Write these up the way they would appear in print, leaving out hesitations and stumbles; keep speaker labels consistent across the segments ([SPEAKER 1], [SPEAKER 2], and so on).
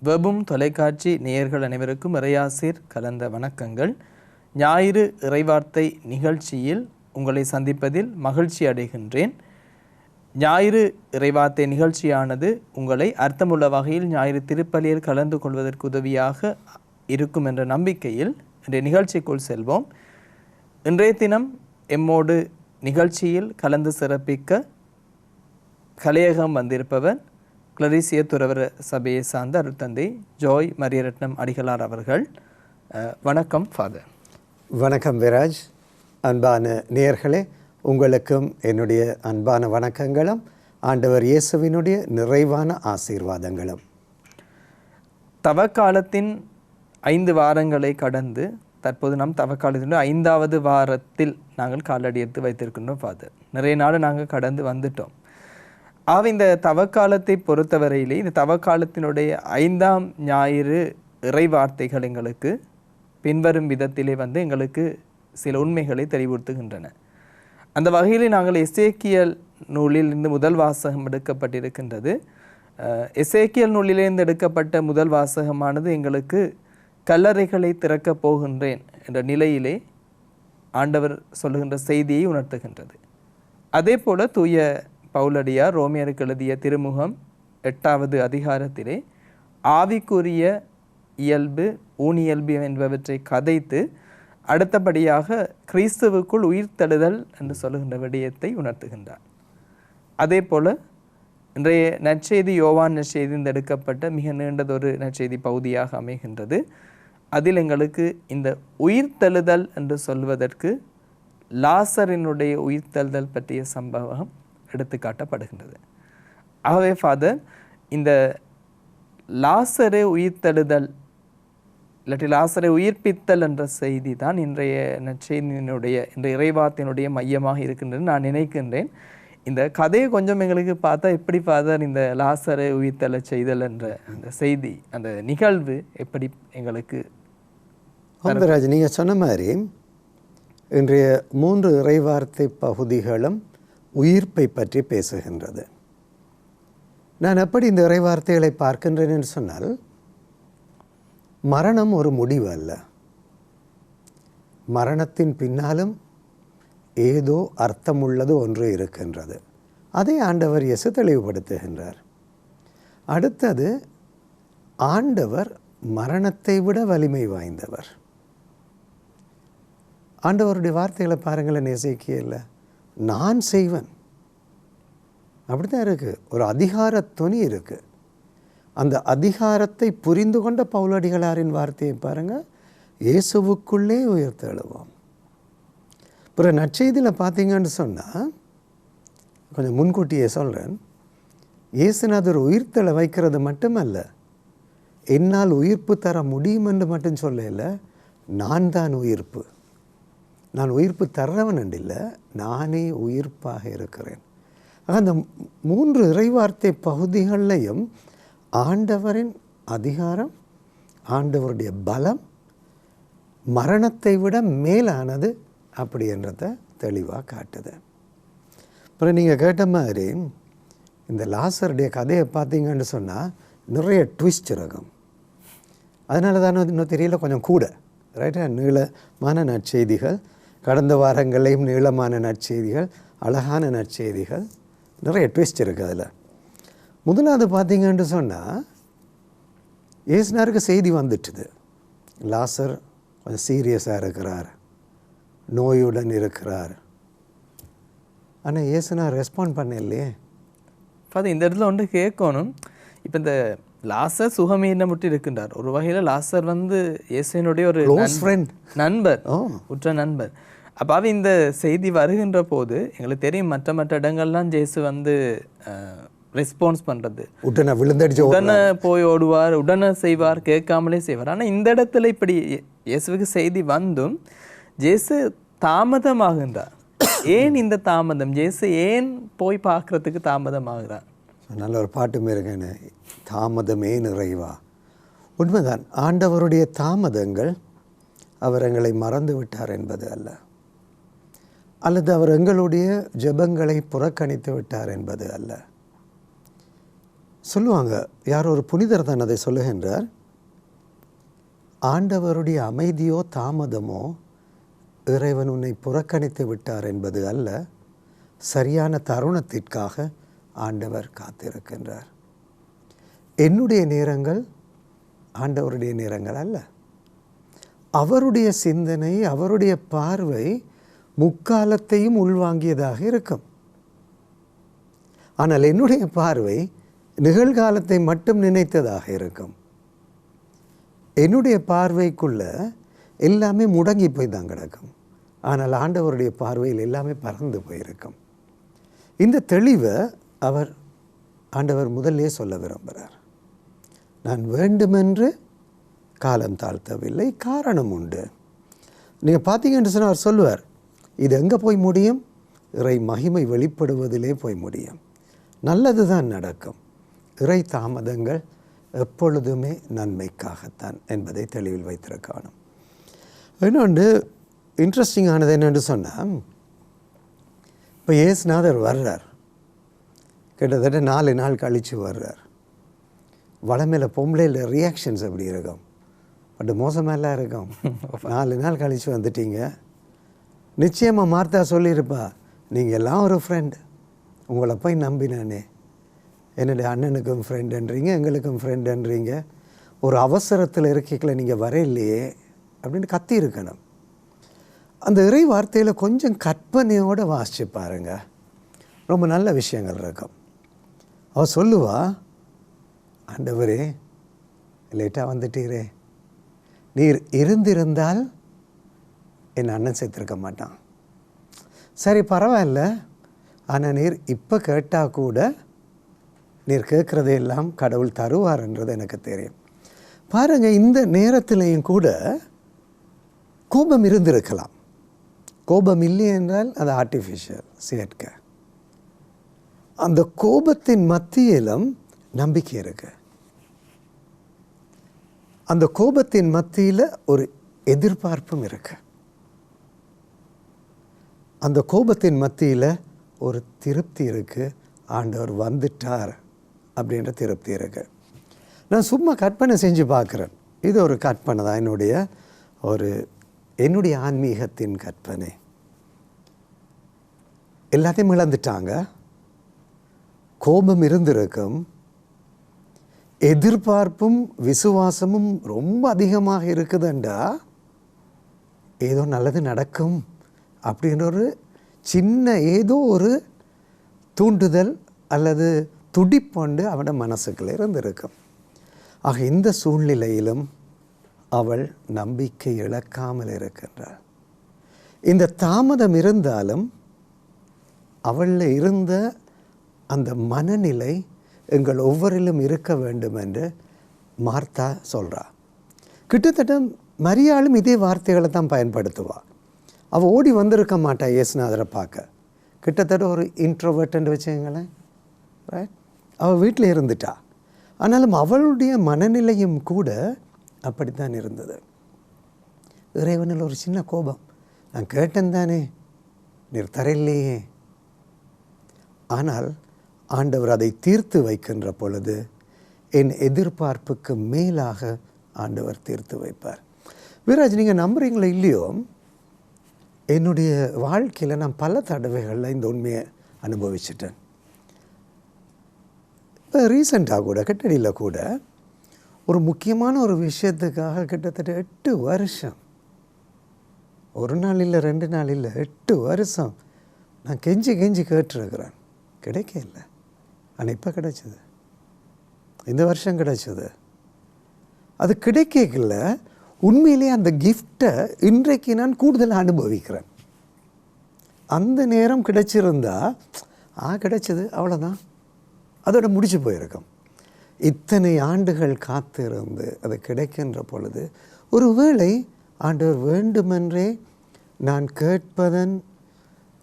[SPEAKER 1] வெபும் தொலைக்காட்சி நேயர்கள் அனைவருக்கும் இறையாசிர் கலந்த வணக்கங்கள். ஞாயிறு இறைவார்த்தை நிகழ்ச்சியில் உங்களை சந்திப்பதில் மகிழ்ச்சி அடைகின்றேன். ஞாயிறு இறைவார்த்தை நிகழ்ச்சியானது உங்களை அர்த்தமுள்ள வகையில் ஞாயிறு திருப்பலியில் கலந்து கொள்வதற்கு உதவியாக இருக்கும் என்ற நம்பிக்கையில் இன்றைய நிகழ்ச்சிக்குள் செல்வோம். இன்றைய தினம் எம்மோடு நிகழ்ச்சியில் கலந்து சிறப்பிக்க கலையகம் வந்திருப்பவர் கிளரிசிய துறவர சபையை சார்ந்த அருட்தந்தை ஜோய் மரியரட்னம் அடிகளார் அவர்கள். வணக்கம் ஃபாதர்.
[SPEAKER 2] வணக்கம் விராஜ். அன்பான நேயர்களே, உங்களுக்கும் என்னுடைய அன்பான வணக்கங்களும் ஆண்டவர் இயேசுவினுடைய நிறைவான ஆசீர்வாதங்களும்.
[SPEAKER 1] தவக்காலத்தின் 5 வாரங்களை கடந்து தற்போது நாம் தவக்காலத்தினுடைய 5வது வாரத்தில் நாங்கள் காலடி எடுத்து வைத்திருக்கின்றோம் ஃபாதர். நிறைய நாள் நாங்கள் கடந்து வந்துட்டோம். இந்த தவக்காலத்தை பொறுத்தவரையிலே இந்த தவக்காலத்தினுடைய 5ஆம் ஞாயிறு இறைவார்த்தைகள் எங்களுக்கு பின்வரும் விதத்திலே எங்களுக்கு சில உண்மைகளை தெளிவுறுத்துகின்றன. அந்த வகையிலே நாங்கள் எசேக்கியல் நூலில் இருந்து முதல் வாசகம் எடுக்கப்பட்டிருக்கின்றது. எசேக்கியல் நூலிலிருந்து எடுக்கப்பட்ட முதல் வாசகமானது எங்களுக்கு கல்லறைகளை திறக்கப் போகின்றேன் என்ற நிலையிலே ஆண்டவர் சொல்லுகின்ற செய்தியை உணர்த்துகின்றது. அதே போல தூய பவுலடியார் ரோமியருக்கு எழுதிய திருமுகம் 8வது அதிகாரத்திலே ஆவிக்குரிய இயல்பு ஊனியல்பு என்பவற்றை கதைத்து அடுத்தபடியாக கிறிஸ்துவுக்குள் உயிர்த்தெழுதல் என்று சொல்லுகின்ற விடயத்தை உணர்த்துகின்றார். அதே போல இன்றைய நற்செய்தி யோவான் நற்செய்தி எடுக்கப்பட்ட மிக நீண்டதொரு நற்செய்தி பகுதியாக அமைகின்றது. அதில் எங்களுக்கு இந்த உயிர்த்தெழுதல் என்று சொல்வதற்கு லாசரினுடைய உயிர்த்தெழுதல் பற்றிய சம்பவம் எடுத்துக்காட்டப்படுகின்றது. ஆகவே ஃபாதர், இந்த லாசரை உயிர்த்தெழுதல் இல்லாட்டி லாசரை உயிர்ப்பித்தல் என்ற செய்தி தான் இன்றைய நற்செய்தியினுடைய இந்த இறைவார்த்தையினுடைய மையமாக இருக்கின்றது நான் நினைக்கின்றேன். இந்த கதையை கொஞ்சம் எங்களுக்கு பார்த்தா எப்படி ஃபாதர் இந்த லாசரை உயிர்த்தெழ செய்தல் என்ற அந்த செய்தி, அந்த நிகழ்வு எப்படி எங்களுக்கு?
[SPEAKER 2] ராஜ், நீங்கள் சொன்ன மாதிரி இன்றைய 3 இறைவார்த்தை பகுதிகளும் உயிர்ப்பை பற்றி பேசுகின்றது. நான் எப்படி இந்த இறைவார்த்தைகளை பார்க்கின்றேன் என்று சொன்னால், மரணம் ஒரு முடிவு அல்ல. மரணத்தின் பின்னாலும் ஏதோ அர்த்தமுள்ளது ஒன்று இருக்கின்றது. அதை ஆண்டவர் இயேசு தெளிவுபடுத்துகின்றார். அடுத்தது, ஆண்டவர் மரணத்தை விட வலிமை வாய்ந்தவர். ஆண்டவருடைய வார்த்தைகளை பாருங்களேன். எசேக்கியேல்ல நான் செய்வன் அப்படித்தான் இருக்குது. ஒரு அதிகார துணி இருக்குது. அந்த அதிகாரத்தை புரிந்து கொண்ட பவுலடிகளாரின் வார்த்தையை பாருங்கள், இயேசுவுக்குள்ளே உயர்த்தெழுவோம். அப்புறம் நற்செய்தியில் பார்த்தீங்கன்னு சொன்னால், கொஞ்சம் முன்கூட்டியே சொல்கிறேன், இயேசுநாதர் உயிர்த்தெழ வைக்கிறது மட்டுமல்ல, என்னால் உயிர்ப்பு தர முடியும் என்று மட்டும் சொல்லல, நான் தான் உயிர்ப்பு. நான் உயிர்ப்பு தர்றவன் இல்லை, நானே உயிர்ப்பாக இருக்கிறேன். அந்த 3 இறைவார்த்தை பகுதிகளிலையும் ஆண்டவரின் அதிகாரம், ஆண்டவருடைய பலம் மரணத்தை விட மேலானது அப்படி என்றதை தெளிவாக காட்டுது. அப்புறம் நீங்கள் கேட்ட மாதிரி இந்த லாசருடைய கதையை பார்த்தீங்கன்னு சொன்னால் நிறைய ட்விஸ்ட் இருக்கும். அதனால தானே இன்னும் தெரியல, கொஞ்சம் கூட ரைட்டாக நீளமான நற்செய்திகள், கடந்த வாரங்களையும் நீளமான நற்செய்திகள், அழகான நற்செய்திகள், நிறைய ட்விஸ்ட் இருக்குது அதில். முதலாவது பார்த்தீங்கன்னு சொன்னால், இயேசுநாதருக்கு செய்தி வந்துட்டுது, லாசர் கொஞ்சம் சீரியஸாக இருக்கிறார், நோயுடன் இருக்கிறார். ஆனால் இயேசுநாதர் ரெஸ்பாண்ட் பண்ண இல்லையே.
[SPEAKER 1] அது இந்த இடத்துல ஒன்று கேட்கணும். இப்போ இந்த லாசர் சுகமீன முட்டி இருக்கின்றார். ஒரு வகையில் லாசர் இயேசுனுடைய ஒரு நண்பர், உற்ற நண்பர். அப்போ இந்த செய்தி வருகின்ற போது எங்களுக்கு தெரியும், மற்ற இடங்கள்லாம் இயேசு ரெஸ்பான்ஸ் பண்ணுறது, உடனே போய் ஓடுவார், உடனே செய்வார், கேட்காமலே செய்வார். ஆனால் இந்த இடத்துல இப்படி இயேசுவுக்கு செய்தி வந்தும் இயேசு தாமதமாகின்றார். ஏன் இந்த தாமதம்? இயேசு ஏன் போய் பார்க்கறதுக்கு தாமதமாகிறார்?
[SPEAKER 2] நல்ல ஒரு பாட்டு இருக்கேன்னு, தாமதமே நிறைவா. உண்மைதான், ஆண்டவருடைய தாமதங்கள் அவர் எங்களை மறந்து விட்டார் என்பது அல்ல, அல்லது அவர் எங்களுடைய ஜெபங்களை புறக்கணித்து விட்டார் என்பது அல்ல. சொல்லுவாங்க, யார் ஒரு புனிதர் தான் அதை சொல்லுகின்றார், ஆண்டவருடைய அமைதியோ தாமதமோ இறைவன் உன்னை புறக்கணித்து விட்டார் என்பது அல்ல, சரியான தருணத்திற்காக ஆண்டவர் காத்திருக்கின்றார். என்னுடைய நேரங்கள் ஆண்டவருடைய நேரங்கள் அல்ல. அவருடைய சிந்தனை, அவருடைய பார்வை முக்காலத்தையும் உள்வாங்கியதாக இருக்கும். ஆனால் என்னுடைய பார்வை நிகழ்காலத்தை மட்டும் நினைத்ததாக இருக்கும். என்னுடைய பார்வைக்குள்ள எல்லாமே முடங்கி போய் தான் கிடக்கும். ஆனால் ஆண்டவருடைய பார்வையில் எல்லாமே பறந்து போயிருக்கும். இந்த தெளிவை ஆண்டவர் முதல்லே சொல்ல விரும்புகிறார். நான் வேண்டுமென்று காலம் தாழ்த்தவில்லை, காரணம் உண்டு. நீங்கள் பார்த்தீங்கன்னு சொன்னால் அவர் சொல்லுவார், இது எங்கே போய் முடியும்? இறை மகிமை வெளிப்படுவதிலே போய் முடியும். நல்லது தான் நடக்கும். இறை தாமதங்கள் எப்பொழுதுமே நன்மைக்காகத்தான் என்பதை தெளிவில் வைத்திருக்கணும். இன்னொன்று இன்ட்ரெஸ்டிங்கானது என்னென்று சொன்னால், இப்போ இயேசுநாதர் வர்றார், கிட்டத்தட்ட 4 நாள் கழித்து வர்றார். வளமையில் பொம்பளையில் ரியாக்ஷன்ஸ் எப்படி இருக்கும்? பட் மோசமெல்லாம் இருக்கும். 4 நாள் கழித்து வந்துட்டீங்க. நிச்சயமாக மார்த்தா சொல்லியிருப்பா, நீங்கள் எல்லாம் ஒரு ஃப்ரெண்ட், உங்களை போய் நம்பினானே, என்னுடைய அண்ணனுக்கும் ஃப்ரெண்டுன்றீங்க, எங்களுக்கும் ஃப்ரெண்டுன்றீங்க, ஒரு அவசரத்தில் இருக்கைகளை நீங்கள் வர இல்லையே அப்படின்னு கத்தி இருக்கணும். அந்த இறை வார்த்தையில் கொஞ்சம் கற்பனையோடு வாசித்து பாருங்க, ரொம்ப நல்ல விஷயங்கள் இருக்கும். அவள் சொல்லுவா, ஆண்டவரே லேட்டாக வந்துட்டீரே, நீர் இருந்திருந்தால் என் அண்ணன் சேர்த்திருக்க மாட்டான். சரி பரவாயில்ல, ஆனால் நீர் இப்போ கேட்டால் கூட நீர் கேட்குறதையெல்லாம் கடவுள் தருவார்ன்றது எனக்கு தெரியும். பாருங்கள், இந்த நேரத்திலையும் கூட கோபம் இருந்திருக்கலாம். கோபம் இல்லை என்றால் அது ஆர்டிஃபிஷியல், செயற்கை. அந்த கோபத்தின் மத்தியிலும் நம்பிக்கை இருக்கு. அந்த கோபத்தின் மத்தியில் ஒரு எதிர்பார்ப்பும் இருக்கு. அந்த கோபத்தின் மத்தியில் ஒரு திருப்தி இருக்குது, ஆண்டவர் வந்துட்டார் அப்படின்ற திருப்தி இருக்குது. நான் சும்மா கற்பனை செஞ்சு பார்க்குறேன். இது ஒரு கற்பனை தான், என்னுடைய ஆன்மீகத்தின் கற்பனை. எல்லாத்தையும் இழந்துட்டாங்க, கோபம் இருந்திருக்கும், எதிர்பார்ப்பும் விசுவாசமும் ரொம்ப அதிகமாக இருக்குதுண்டா ஏதோ நல்லது நடக்கும் அப்படின்ற ஒரு சின்ன ஏதோ ஒரு தூண்டுதல் அல்லது துடிப்பொண்டு அவனோட மனசுக்குள்ளே இருந்திருக்கும். ஆக இந்த சூழ்நிலையிலும் அவள் நம்பிக்கை இழக்காமல் இருக்கின்றாள். இந்த தாமதம் இருந்தாலும் அவளில் இருந்த அந்த மனநிலை எங்கள் ஒவ்வொருவரிலும் இருக்க வேண்டும் என்று மார்த்தா சொல்கிறாள். கிட்டத்தட்ட மரியாளும் இதே வார்த்தைகளை தான் பயன்படுத்துவாள். அவள் ஓடி வந்திருக்க மாட்டாள் இயேசுநாதரை பார்க்க. கிட்டத்தட்ட ஒரு இன்ட்ரோவர்ட்ன்னு வச்சுங்களேன், ரைட்? அவள் வீட்டில் இருந்துட்டா. ஆனாலும் அவளுடைய மனநிலையும் கூட அப்படித்தான் இருந்தது. இறைவனில் ஒரு சின்ன கோபம், நான் கேட்டேன் தானே, நீர் தரையில்லையே. ஆனால் ஆண்டவர் அதை தீர்த்து வைக்கின்ற பொழுது என் எதிர்பார்ப்புக்கு மேலாக ஆண்டவர் தீர்த்து வைப்பார். வீராஜ், நீங்கள் நம்புறீங்களோ இல்லையோ, என்னுடைய வாழ்க்கையில் நான் பல தடவைகளில் இந்த உண்மையை அனுபவிச்சிட்டேன். இப்போ ரீசெண்டாக கூட கட்டடியில் கூட ஒரு முக்கியமான ஒரு விஷயத்துக்காக கிட்டத்தட்ட 8 வருஷம், ஒரு நாள் இல்லை 2 நாள் இல்லை 8 வருஷம் நான் கெஞ்சி கேட்டிருக்கிறேன், கிடைக்கல. ஆனால் இப்போ கிடைச்சிது, இந்த வருஷம் கிடைச்சது. அது கிடைக்கல. உண்மையிலே அந்த கிஃப்டை இன்றைக்கு நான் கூடுதலாக அனுபவிக்கிறேன். அந்த நேரம் கிடைச்சிருந்தா கிடைச்சது அவ்வளோதான், அதோட முடிச்சு போயிருக்கும். இத்தனை ஆண்டுகள் காத்திருந்து அது கிடைக்கின்ற பொழுது ஒருவேளை ஆண்டவர் வேண்டுமென்றே நான் கேட்பதன்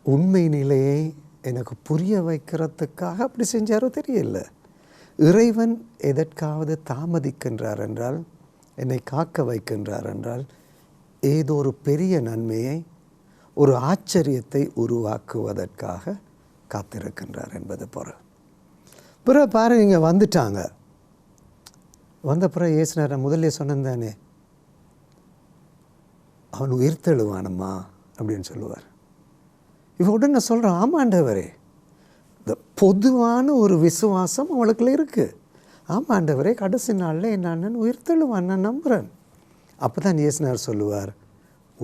[SPEAKER 2] உண்மை நிலையை எனக்கு புரிய வைக்கிறதுக்காக அப்படி செஞ்சாரோ தெரியல. இறைவன் எதற்காவது தாமதிக்கின்றார் என்றால், என்னை காக்க வைக்கின்றார் என்றால், ஏதோ ஒரு பெரிய நன்மையை, ஒரு ஆச்சரியத்தை உருவாக்குவதற்காக காத்திருக்கின்றார் என்பது பொருள். பிறகு பாருங்க இங்கே வந்துட்டாங்க. வந்த பிறகு இயேசுனார் நான் முதல்ல சொன்னேன் தானே, அவன் உயிர்த்தெழுவானம்மா அப்படின்னு சொல்லுவார். இவன் உடனே சொல்கிறான், ஆமாண்டவரே, இந்த பொதுவான ஒரு விசுவாசம் அவளுக்குள்ள இருக்குது. ஆமாண்டவரே, கடைசி நாளில் என் அண்ணன் உயிர்த்தெழுவான், நான் நம்புகிறேன். அப்போ தான் இயேசுனார் சொல்லுவார்,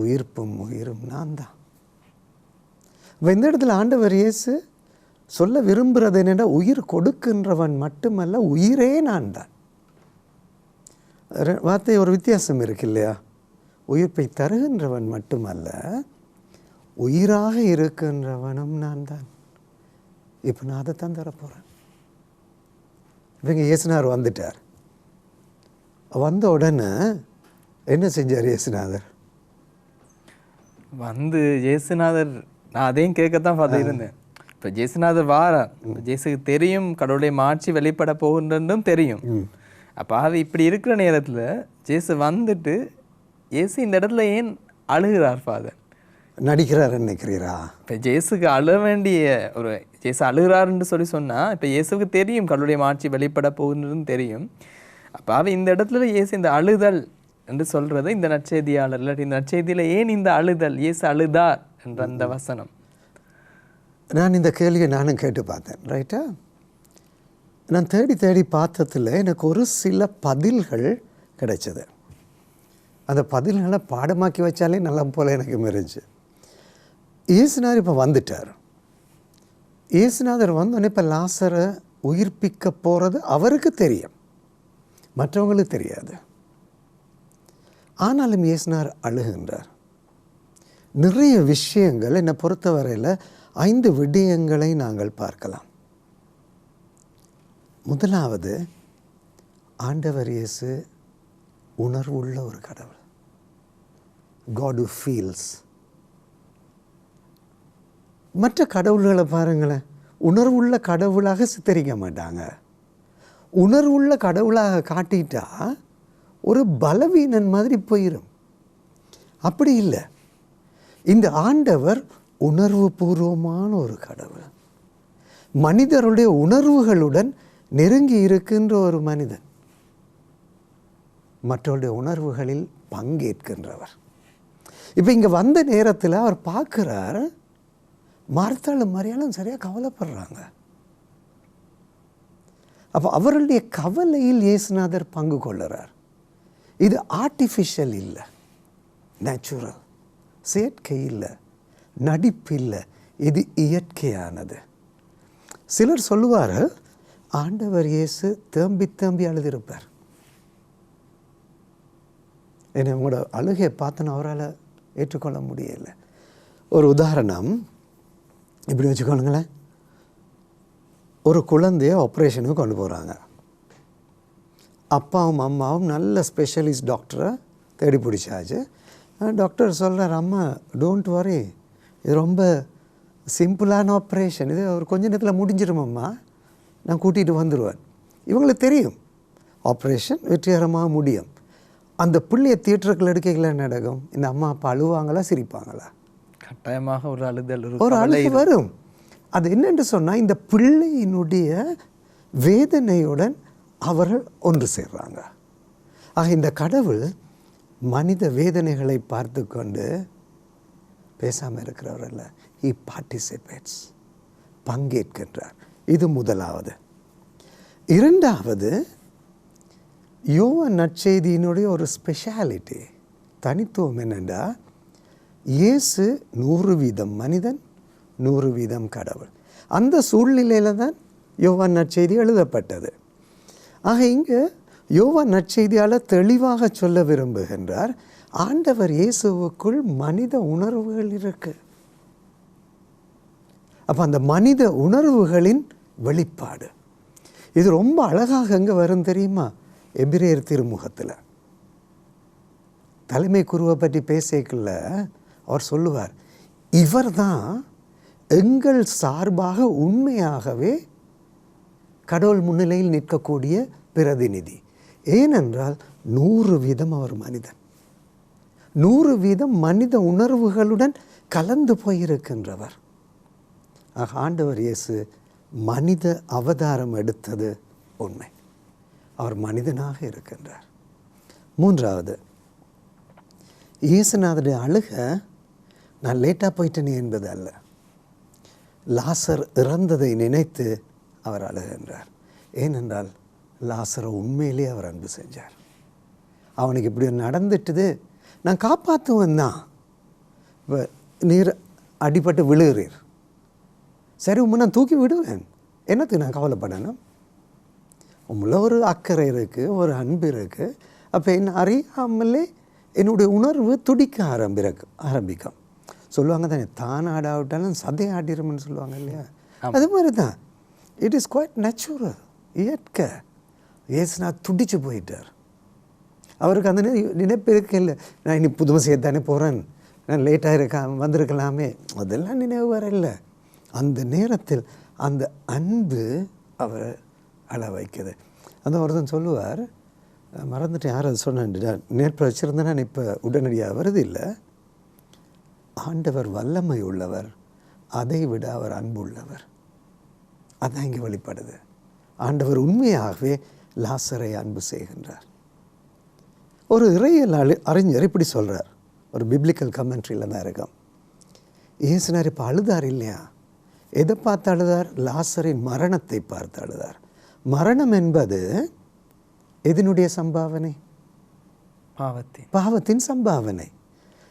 [SPEAKER 2] உயிர்ப்பும் உயிரும் நான் தான். இப்போ இந்த இடத்துல ஆண்டவர் இயேசு சொல்ல விரும்புகிறது என்னென்னா, உயிர் கொடுக்கின்றவன் மட்டுமல்ல, உயிரே நான் தான். வார்த்தை ஒரு வித்தியாசம் இருக்கு இல்லையா? உயிர்ப்பை தருகின்றவன் மட்டுமல்ல, உயிராக இருக்கின்றவனும் நான் தான். இப்போ நான் அதை தான் தரப்போகிறேன். இவங்க இயேசுநாதர் வந்துட்டார். வந்த உடனே என்ன செஞ்சார் இயேசுநாதர்?
[SPEAKER 1] வந்து இயேசுநாதர், நான் அதையும் கேட்கத்தான் பார்த்து இருந்தேன். இப்போ இயேசுநாதர் வாரார், இயேசுக்கு தெரியும் கடவுளுடைய மாட்சி வெளிப்பட போகின்றதும் தெரியும். அப்போ அது இப்படி இருக்கிற நேரத்தில் ஜேசு வந்துட்டு இயேசு இந்த இடத்துல ஏன் அழுகிறார் ஃபாதர்?
[SPEAKER 2] நடிக்கிறார் நினைக்கிறீரா?
[SPEAKER 1] இப்போ ஜேசுக்கு அழ வேண்டிய ஒரு ஜேசு அழுகிறாருன்னு சொன்னால், இப்போ இயேசுக்கு தெரியும் கடவுளுடைய மாட்சி வெளிப்பட போகுதுன்னு தெரியும். அப்போ இந்த இடத்துல இயேசு இந்த அழுதல் என்று சொல்கிறது இந்த நற்செய்தியாளர், இல்லாட்டி இந்த நற்செய்தியில் ஏன் இந்த அழுதல், இயேசு அழுதார் என்ற அந்த வசனம்?
[SPEAKER 2] நான் இந்த கேள்வியை நானும் கேட்டு பார்த்தேன். ரைட்டா? நான் தேடி தேடி பார்த்ததில் எனக்கு ஒரு சில பதில்கள் கிடைச்சது. அந்த பதில்களை பாடமாக்கி வச்சாலே நல்லா போல் எனக்கு இருந்துச்சு. இயேசுநாதர் இப்போ வந்துட்டார். இயேசுநாதர் வந்தோடனே இப்போ லாசரை உயிர்ப்பிக்க போகிறது அவருக்கு தெரியும், மற்றவங்களுக்கு தெரியாது. ஆனாலும் இயேசுநாதர் அழுகின்றார். நிறைய விஷயங்கள் என்னை பொறுத்தவரையில் 5 விடயங்களை நாங்கள் பார்க்கலாம். முதலாவது, ஆண்டவர் இயேசு உணர்வுள்ள ஒரு கடவுள். God who feels. மற்ற கடவுள்களை பாருங்களேன், உணர்வுள்ள கடவுளாக சித்தரிக்க மாட்டாங்க. உணர்வுள்ள கடவுளாக காட்டிட்டா ஒரு பலவீனன் மாதிரி போயிடும். அப்படி இல்லை. இந்த ஆண்டவர் உணர்வு பூர்வமான ஒரு கடவுள். மனிதருடைய உணர்வுகளுடன் நெருங்கி இருக்கின்ற ஒரு மனிதன், மற்றவருடைய உணர்வுகளில் பங்கேற்கின்றவர். இப்போ இங்கே வந்த நேரத்தில் அவர் பார்க்குறார், மார்த்தாளும் மரியாளும் சரியாக கவலைப்படுறாங்க. அப்போ அவர்களுடைய கவலையில் இயேசுநாதர் பங்கு கொள்ளுறார். இது ஆர்டிஃபிஷியல் இல்லை, நேச்சுரல், செயற்கை இல்லை, நடிப்பு இல்லை, இது இயற்கையானது. சிலர் சொல்லுவார், ஆண்டவர் இயேசு தேம்பி தேம்பி அழுதிருப்பார். என்னை உங்களோட அழுகையை பார்த்தோன்னு அவரால் ஏற்றுக்கொள்ள முடியலை. ஒரு உதாரணம் இப்படி வச்சுக்கோங்களேன். ஒரு குழந்தைய ஆப்ரேஷனுக்கு கொண்டு போகிறாங்க. அப்பாவும் அம்மாவும் நல்ல ஸ்பெஷலிஸ்ட் டாக்டரை தேடி பிடிச்சாச்சு. டாக்டர் சொல்கிறார், அம்மா டோன்ட் வரி, இது ரொம்ப சிம்பிளான ஆப்ரேஷன், இது ஒரு கொஞ்ச நேரத்தில் முடிஞ்சிருமம்மா, நான் கூட்டிகிட்டு வந்துடுவேன். இவங்களுக்கு தெரியும் ஆப்ரேஷன் வெற்றிகரமாக முடியும். அந்த பிள்ளையை தியேட்டருக்குள்ள எடுக்கல நடக்கும். இந்த அம்மா அப்பா அழுவாங்களா சிரிப்பாங்களா?
[SPEAKER 1] கட்டாயமாக ஒரு அழுதல்,
[SPEAKER 2] ஒரு அழுகை வரும். அது என்னென்று சொன்னால், இந்த பிள்ளையினுடைய வேதனையுடன் அவர்கள் ஒன்று சேர்றாங்க. ஆக இந்த கடவுள் மனித வேதனைகளை பார்த்து கொண்டு பேசாமல் இருக்கிறவர் அல்ல, ஹி பார்ட்டிசிபேட்ஸ், பங்கேற்கின்றார். இது முதலாவது. இரண்டாவது, யோவான் நற்செய்தியினுடைய ஒரு ஸ்பெஷாலிட்டி, தனித்துவம் என்னென்னா, இயேசு 100% மனிதன், 100% கடவுள். அந்த சூழ்நிலையில் தான் யோவான் நற்செய்தி எழுதப்பட்டது. ஆக இங்கே யோவான் நற்செய்தியால் தெளிவாக சொல்ல விரும்புகின்றார், ஆண்டவர் இயேசுவுக்குள் மனித உணர்வுகள் இருக்கு. அப்போ அந்த மனித உணர்வுகளின் வெளிப்பாடு இது ரொம்ப அழகாக எங்கே வரும் தெரியுமா? எபிரேயர் திருமுகத்தில் தலைமை குருவை பற்றி பேசிக்கல அவர் சொல்லுவார், இவர் தான் எங்கள் சார்பாக உண்மையாகவே கடவுள் முன்னிலையில் நிற்கக்கூடிய பிரதிநிதி. ஏனென்றால் 100% அவர் மனிதன், 100% மனித உணர்வுகளுடன் கலந்து போயிருக்கின்றவர். ஆக ஆண்டவர் இயேசு மனித அவதாரம் எடுத்தது உண்மை. அவர் மனிதனாக இருக்கின்றார். மூன்றாவது, இயேசுநாதருடைய அழுக நான் லேட்டாக போயிட்டேனே என்பது அல்ல. லாசர் இறந்ததை நினைத்து அவர் அழுகின்றார். ஏனென்றால் லாசரை உண்மையிலே அவர் அன்பு செஞ்சார். அவனுக்கு இப்படி நடந்துட்டுது, நான் காப்பாற்றுவேன் தான். இப்போ நீர் அடிபட்டு விழுகிறீர், சரி உண்மை நான் தூக்கி விடுவேன், என்னத்துக்கு நான் கவலைப்படணும்? உங்களை ஒரு அக்கறை இருக்குது, ஒரு அன்பு இருக்குது. அப்போ என்ன அறியாமலே என்னுடைய உணர்வு துடிக்க ஆரம்பிக்கும். சொல்லுவாங்க தானே, தான் ஆடாவிட்டாலும் சதை ஆடிரும்னு சொல்லுவாங்க இல்லையா? அது மாதிரி தான். இட் இஸ் குவைட் நேச்சுரல், இயற்கை. ஏசுநாதர் துடிச்சு போயிட்டார். அவருக்கு அந்த நினைப்பு இருக்க இல்லை, நான் இனி புதுமை செய்யத்தானே போகிறேன், நான் லேட்டாக வந்திருக்கலாமே, அதெல்லாம் நினைவு வர இல்லை. அந்த நேரத்தில் அந்த அன்பு அவரை அழ வைக்குது. அந்த ஒருத்தன் சொல்லுவார், மறந்துட்டு யார் அது சொன்னேன், நேற்று வச்சுருந்தேன், நான் இப்போ உடனடியாக வருது இல்லை. ஆண்டவர் வல்லமை உள்ளவர், அதை விட அவர் அன்பு உள்ளவர். அதான் இங்கே வெளிப்படுது. ஆண்டவர் உண்மையாகவே லாசரை அன்பு செய்கின்றார். ஒரு இறையியல் அறிஞர் இப்படி சொல்கிறார், ஒரு பிப்ளிக்கல் கமெண்ட்ரியில் தான் இருக்கும். இயேசுநாதர் இப்போ அழுதார் இல்லையா? எதை பார்த்து அழுதார்? லாசரின் மரணத்தை பார்த்து அழுதார். மரணம் என்பது எதனுடைய சம்பாவனை? பாவத்தின் சம்பாவனை.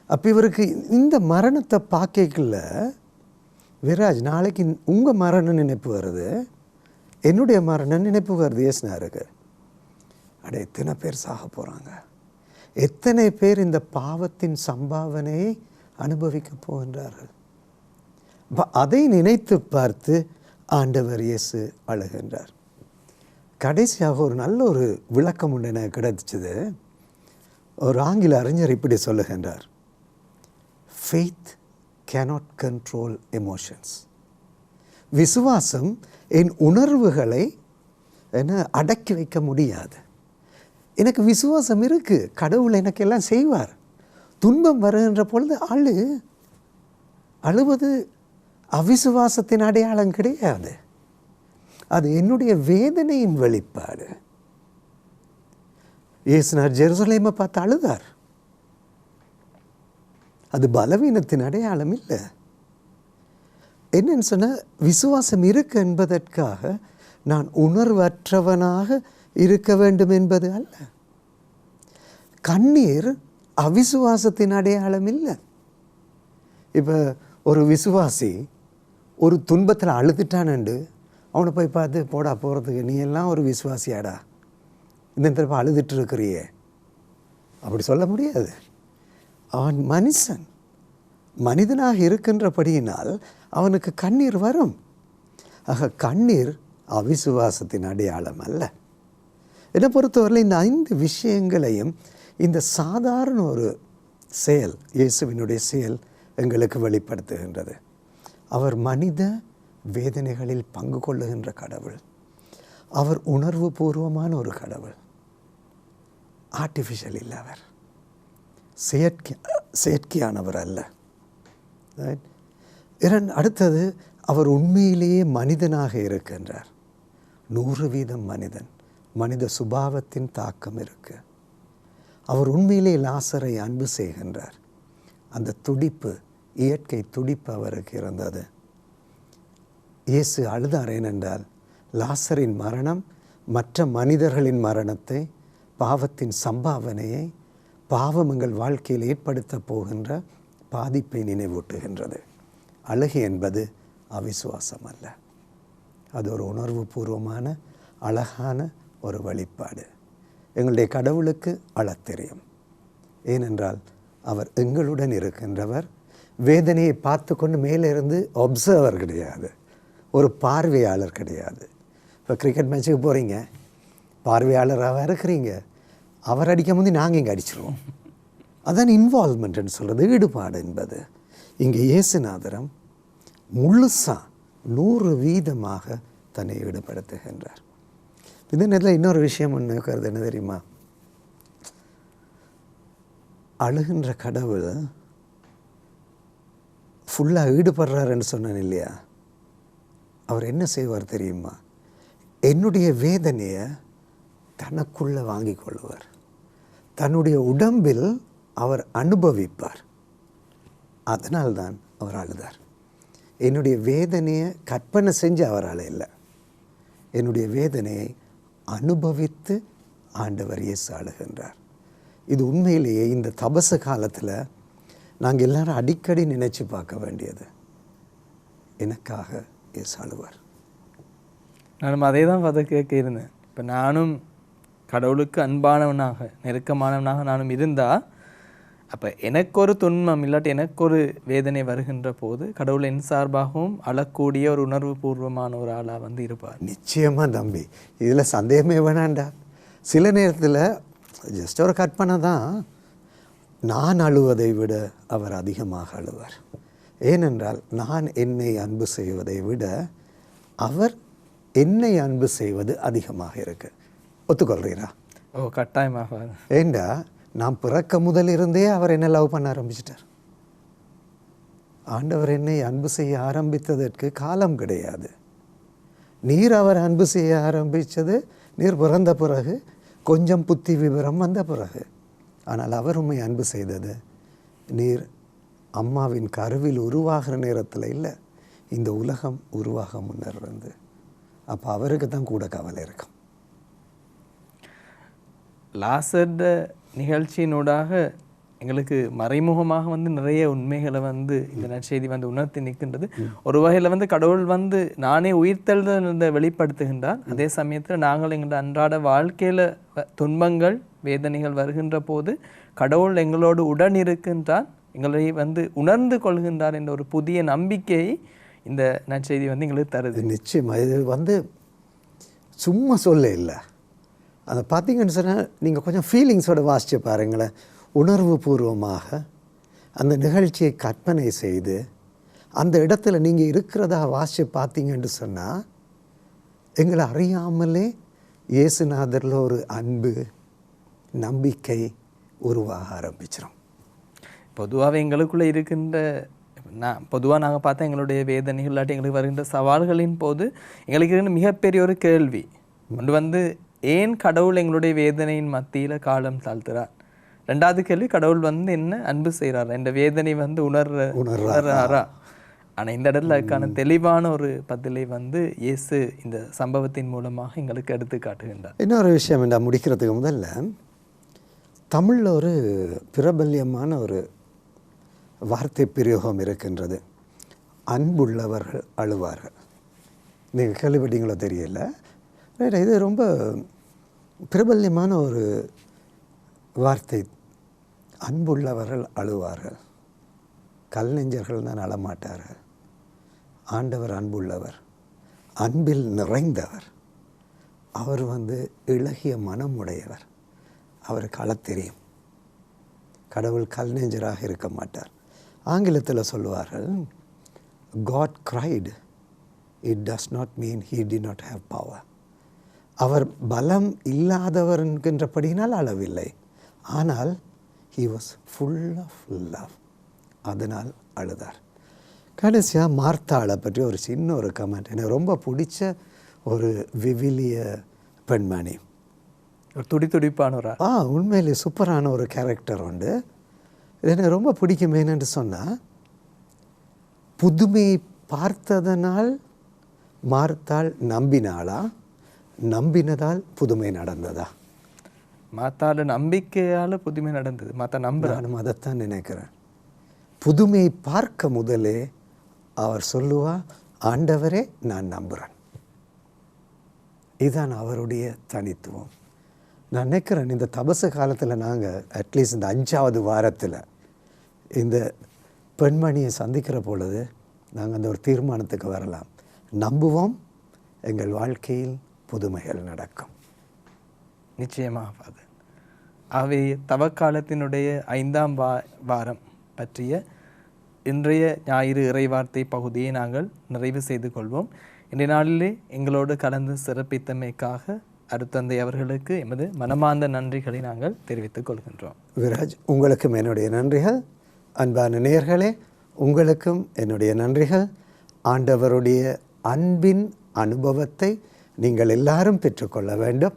[SPEAKER 2] அப்போ இவருக்கு இந்த மரணத்தை பார்க்கல, விராஜ் நாளைக்கு உங்கள் மரண நினைப்பு வருது, என்னுடைய மரண நினைப்பு வருது. இயேசுநாதருக்கு அட எத்தனை பேர் சாக போகிறாங்க, எத்தனை பேர் இந்த பாவத்தின் சம்பாவனையை அனுபவிக்க போகின்றார்கள். அதை நினைத்து பார்த்து ஆண்டவர் இயேசு அழுகின்றார். கடைசியாக ஒரு நல்ல ஒரு விளக்கம் ஒன்று எனக்கு கிடைச்சது. ஒரு ஆங்கில அறிஞர் இப்படி சொல்லுகின்றார், faith cannot control emotions. விசுவாசம் என் உணர்வுகளை அடக்கி வைக்க முடியாது. எனக்கு விசுவாசம் இருக்குது, கடவுள் எனக்கு எல்லாம் செய்வார். துன்பம் வருகின்ற பொழுது அழுவது அவிசுவாசத்தின் அடையாளம் கிடையாது, அது என்னுடைய வேதனையின் வெளிப்பாடு. இயேசுநாதர் ஜெருசலேமை பார்த்து அழுதார், அது பலவீனத்தின் அடையாளம் இல்லை. என்னன்னு சொன்னால், விசுவாசம் இருக்கு என்பதற்காக நான் உணர்வற்றவனாக இருக்க வேண்டும் என்பது அல்ல. கண்ணீர் அவிசுவாசத்தின் அடையாளம் இல்லை. இப்போ ஒரு விசுவாசி ஒரு துன்பத்தில் அழுதுட்டானண்டு அவனை போய் பார்த்து, போடா போகிறதுக்கு நீ எல்லாம் ஒரு விசுவாசியாடா, இந்த தடவை அழுதுட்டு இருக்கிறியே, அப்படி சொல்ல முடியாது. அவன் மனிதனாக இருக்கின்றபடியினால் அவனுக்கு கண்ணீர் வரும். ஆக கண்ணீர் அவிசுவாசத்தின் அடையாளம் அல்ல. என்னை பொறுத்தவரையில் இந்த 5 விஷயங்களையும் இந்த சாதாரண ஒரு செயல், இயேசுவினுடைய செயல் எங்களுக்கு வெளிப்படுத்துகின்றது. அவர் மனித வேதனைகளில் பங்கு கொள்ளுகின்ற கடவுள். அவர் உணர்வு பூர்வமான ஒரு கடவுள், ஆர்டிஃபிஷியல் இல்லை. அவர் செயற்கையானவர் அல்ல. அடுத்தது, அவர் உண்மையிலேயே மனிதனாக இருக்கின்றார். 100% மனிதன். மனித சுபாவத்தின் தாக்கம் இருக்கு. அவர் உண்மையிலே லாசரை அன்பு செய்கின்றார். அந்த துடிப்பு, இயற்கை துடிப்பு அவருக்கு இருந்தது. இயேசு அழுதார். ஏனென்றால் லாசரின் மரணம் மற்ற மனிதர்களின் மரணத்தை, பாவத்தின் சம்பாவனையை, பாவம் எங்கள் வாழ்க்கையில் ஏற்படுத்த போகின்ற பாதிப்பை நினைவூட்டுகின்றது. அழுகை என்பது அவிசுவாசம் அல்ல, அது ஒரு உணர்வு பூர்வமான அழகான ஒரு வெளிப்பாடு. எங்களுடைய கடவுளுக்கு அழத் தெரியும். ஏனென்றால் அவர் எங்களுடன் இருக்கின்றவர். வேதனையை பார்த்து கொண்டு மேலே இருந்து ஒப்சர்வர் கிடையாது, ஒரு பார்வையாளர் கிடையாது. இப்போ கிரிக்கெட் மேட்சுக்கு போகிறீங்க, பார்வையாளராக இருக்கிறீங்க, அவர் அடிக்கும் போது நாங்கள் இங்கே அடிச்சிருவோம். அதான் இன்வால்மெண்ட்னு சொல்கிறது, ஈடுபாடு என்பது. இங்கே இயேசுநாதரம் முழுசாக 100% தன்னை ஈடுபடுத்துகின்றார். இந்த நேரத்தில் இன்னொரு விஷயம் ஒன்று இருக்கிறது, என்ன தெரியுமா? அழுகின்ற கடவுள் ஃபுல்லாக ஈடுபடுறாருன்னு சொன்னேன் இல்லையா? அவர் என்ன செய்வார் தெரியுமா? என்னுடைய வேதனையை தனக்குள்ளே வாங்கி கொள்வார். தன்னுடைய உடம்பில் அவர் அனுபவிப்பார். அதனால்தான் அவர் அழுதார். என்னுடைய வேதனையை கற்பனை செஞ்சு அவர் அழையல, என்னுடைய வேதனையை அனுபவித்து ஆண்டவர் இயேசு அழுகின்றார். இது உண்மையிலேயே இந்த தபச காலத்தில் நாங்கள் எல்லாரும் அடிக்கடி நினைச்சு பார்க்க வேண்டியது. எனக்காக இயேசு அழுவார்.
[SPEAKER 1] நானும் அதே தான் கேட்க இருந்தேன். இப்போ நானும் கடவுளுக்கு அன்பானவனாக நெருக்கமானவனாக நானும் இருந்தால், அப்போ எனக்கு ஒரு துன்பம் இல்லாட்டி எனக்கு ஒரு வேதனை வருகின்ற போது கடவுள் என் சார்பாகவும் அழக்கூடிய ஒரு உணர்வு பூர்வமான ஒரு ஆளாக வந்து இருப்பார்.
[SPEAKER 2] நிச்சயமாக தம்பி, இதில் சந்தேகமே வேணாண்டா. சில நேரத்தில் ஜஸ்ட் ஒரு கற்பனை தான். நான் அழுவதை விட அவர் அதிகமாக அழுவார். ஏனென்றால் நான் என்னை அன்பு செய்வதை விட அவர் என்னை அன்பு செய்வது அதிகமாக இருக்கு. ஒத்துக்கொள்கிறீரா?
[SPEAKER 1] ஓ, கட்டாயமாக.
[SPEAKER 2] ஏண்டா நான் பிறக்க முதலிருந்தே அவர் என்ன லவ் பண்ண ஆரம்பிச்சிட்டார். ஆண்டவர் என்னை அன்பு செய்ய ஆரம்பித்ததற்கு காலம் கிடையாது. நீர் அவர் அன்பு செய்ய ஆரம்பித்தது நீர் பிறந்த பிறகு, கொஞ்சம் புத்தி விவரம் வந்த பிறகு. ஆனால் அவர் உண்மை அன்பு செய்தது நீர் அம்மாவின் கருவில் உருவாகிற நேரத்தில் இல்லை, இந்த உலகம் உருவாக முன்னர் இருந்து. அப்போ அவருக்கு தான் கூட கவலை இருக்கும்.
[SPEAKER 1] லாசர்ட நிகழ்ச்சியினூடாக எங்களுக்கு மறைமுகமாக வந்து நிறைய உண்மைகளை வந்து இந்த நற்செய்தி வந்து உணர்த்தி நிற்கின்றது. ஒரு வகையில் வந்து கடவுள் வந்து நானே உயிர்த்தெழுந்த வெளிப்படுத்துகின்றார். அதே சமயத்தில் நாங்கள் எங்களோட அன்றாட வாழ்க்கையில் துன்பங்கள் வேதனைகள் வருகின்ற போது கடவுள் எங்களோடு உடன் இருக்கின்றார், எங்களை வந்து உணர்ந்து கொள்கின்றார் என்ற ஒரு புதிய நம்பிக்கையை இந்த நற்செய்தி வந்து எங்களுக்கு தருது.
[SPEAKER 2] நிச்சயமாக இது வந்து சும்மா சொல்ல இல்லை. அதை பார்த்தீங்கன்னு சொன்னால் நீங்கள் கொஞ்சம் ஃபீலிங்ஸோடு வாசித்து பாருங்களேன். உணர்வு பூர்வமாக அந்த நிகழ்ச்சியை கற்பனை செய்து அந்த இடத்துல நீங்கள் இருக்கிறதா வாசித்து பார்த்தீங்கன்னு சொன்னால் எங்களை அறியாமலே இயேசுநாதரில் ஒரு அன்பு நம்பிக்கை உருவாக ஆரம்பிச்சிடும்.
[SPEAKER 1] பொதுவாகவே எங்களுக்குள்ளே இருக்கின்ற பொதுவாக நாங்கள் பார்த்தா எங்களுடைய வேதனைகள் இல்லாட்டி எங்களுக்கு வருகின்ற சவால்களின் போது எங்களுக்கு இருக்கின்ற மிகப்பெரிய ஒரு கேள்வி ஒன்று வந்து, ஏன் கடவுள் எங்களுடைய வேதனையின் மத்தியில் காலம் தாழ்த்துறார்? ரெண்டாவது கேள்வி, கடவுள் வந்து என்ன அன்பு செய்கிறாரா, இந்த வேதனை வந்து உணர்றாரா? ஆனால் இந்த இடத்துல அதுக்கான தெளிவான ஒரு பதிலை வந்து இயேசு இந்த சம்பவத்தின் மூலமாக எங்களுக்கு எடுத்து காட்டுகின்றார்.
[SPEAKER 2] இன்னொரு விஷயம் என்ன முடிக்கிறதுக்கு முதல்ல, தமிழில் ஒரு பிரபல்யமான ஒரு வார்த்தை பிரயோகம் இருக்கின்றது, அன்புள்ளவர்கள் அழுவார்கள். நீங்கள் கேள்விப்பட்டீங்களோ தெரியல. இது ரொம்ப பிரபல்யமான ஒரு வார்த்தை. அன்புள்ளவர்கள் அழுவார்கள், கல் நெஞ்சர்கள் தான் அழமாட்டார்கள். ஆண்டவர் அன்புள்ளவர், அன்பில் நிறைந்தவர். அவர் வந்து இளகிய மனம் உடையவர். அவருக்கு அழத் தெரியும். கடவுள் கல் நெஞ்சராக இருக்க மாட்டார். ஆங்கிலத்தில் சொல்லுவார்கள், God cried, it does not mean he did not have power. அவர் பலம் இல்லாதவர் என்கின்றபடியினால் அழவில்லை, ஆனால் he was full of love, அதனால் அழுதார். கடைசியாக மார்த்தாளை பற்றி ஒரு சின்ன ஒரு கமெண்ட். எனக்கு ரொம்ப பிடிச்ச ஒரு விவிலிய பெண்மணி,
[SPEAKER 1] ஒரு துடிப்பானவரா?
[SPEAKER 2] உண்மையிலே சூப்பரான ஒரு கேரக்டர் உண்டு. எனக்கு ரொம்ப பிடிக்கும். என்னென்று சொன்னால், புதுமையை பார்த்ததனால் மார்த்தாள் நம்பினாளா, நம்பினதால் புதுமை நடந்ததா?
[SPEAKER 1] மாத்தாள் நம்பிக்கையால் புதுமை நடந்தது. மாத்தா
[SPEAKER 2] நானும் அதைத்தான் நினைக்கிறேன். புதுமையை பார்க்க முதலே அவர் சொல்லுவா, ஆண்டவரே நான் நம்புகிறேன். இதுதான் அவருடைய தனித்துவம். நான் நினைக்கிறேன் இந்த தபச காலத்தில் நாங்கள் அட்லீஸ்ட் இந்த 5வது வாரத்தில் இந்த பெண்மணியை சந்திக்கிற பொழுது நாங்கள் அந்த ஒரு தீர்மானத்துக்கு வரலாம். நம்புவோம், எங்கள் வாழ்க்கையில் புதுமைகள் நடக்கும்.
[SPEAKER 1] நிச்சயமாக ஃபாதர். ஆகவே தவக்காலத்தினுடைய 5ஆம் வாரம் பற்றிய இன்றைய ஞாயிறு இறைவார்த்தை பகுதியை நாங்கள் நிறைவு செய்து கொள்வோம். இன்றைய நாளிலே எங்களோடு கலந்து சிறப்பித்தமைக்காக அருட்தந்தை அவர்களுக்கு எமது மனமார்ந்த நன்றிகளை நாங்கள் தெரிவித்துக் கொள்கின்றோம்.
[SPEAKER 2] விராஜ், உங்களுக்கும் என்னுடைய நன்றிகள். அன்பான நேயர்களே, உங்களுக்கும் என்னுடைய நன்றிகள். ஆண்டவருடைய அன்பின் அனுபவத்தை நீங்கள் எல்லாரும் பெற்றுக்கொள்ள வேண்டும்.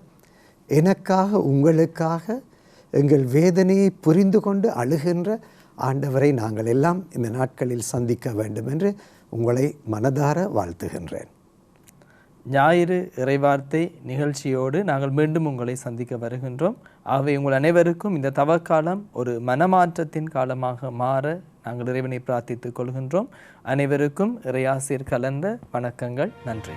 [SPEAKER 2] எனக்காக உங்களுக்காக எங்கள் வேதனையை புரிந்து கொண்டு அழுகின்ற ஆண்டவரை நாங்கள் எல்லாம் இந்த நாட்களில் சந்திக்க வேண்டும் என்று உங்களை மனதார வாழ்த்துகின்றேன்.
[SPEAKER 1] ஞாயிறு இறைவார்த்தை நிகழ்ச்சியோடு நாங்கள் மீண்டும் உங்களை சந்திக்க வருகின்றோம். ஆகவே உங்கள் அனைவருக்கும் இந்த தவக்காலம் ஒரு மனமாற்றத்தின் காலமாக மாற நாங்கள் இறைவனை பிரார்த்தித்துக் கொள்கின்றோம். அனைவருக்கும் இறையாசிர் கலந்த வணக்கங்கள். நன்றி.